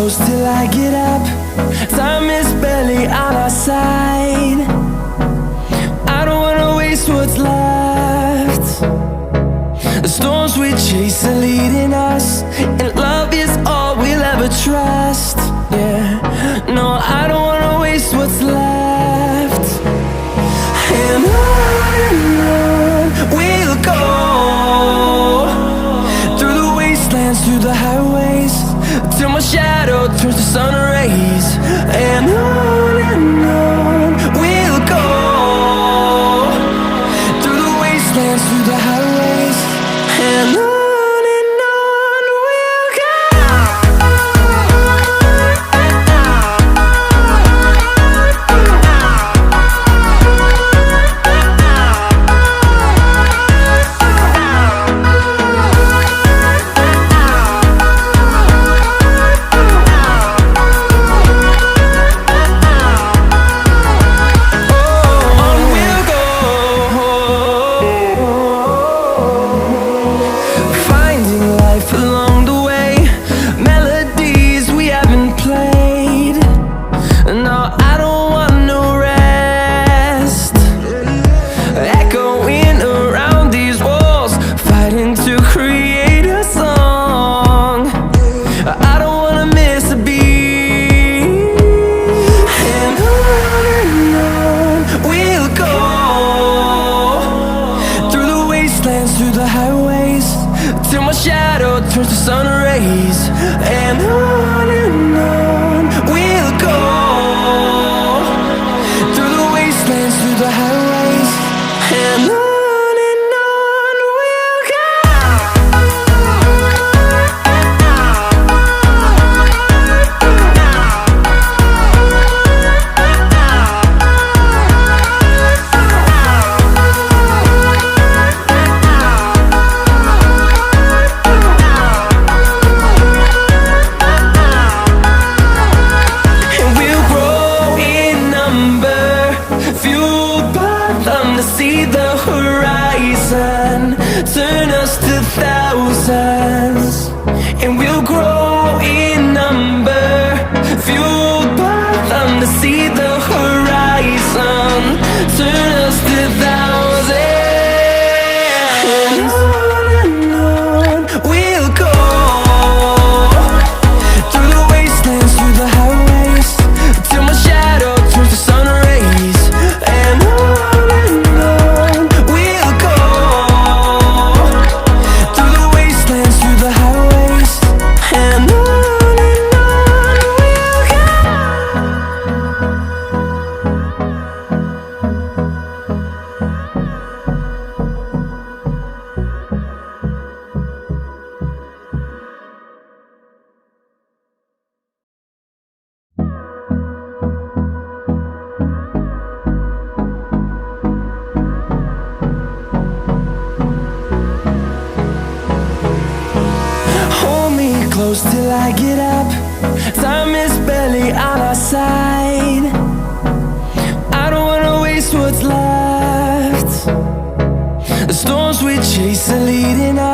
close till I get up. Time is barely on our side. I don't wanna waste what's left. The storms we chase are leading us, and love is all we'll ever trust. Yeah, no, I don't wanna waste what's left. And on we'll go, through the wastelands, through the highways, till my shadow turns to sun rays. And on we'll go, through the wastelands, through the highways, and on we'll go. Through the highways, till my shadow turns to sun rays. And on we'll go, through the wastelands, through the highways, and on we'll go. See the horizon turn us to thousands, and we'll grow in number, fueled by them. To see the horizon turn us to thousands, and on we'll go, through the wastelands, through the highways, till my shadow turns to sun rays. And close till I get up. Time is barely on our side. I don't wanna waste what's left. The storms we chase are leading us.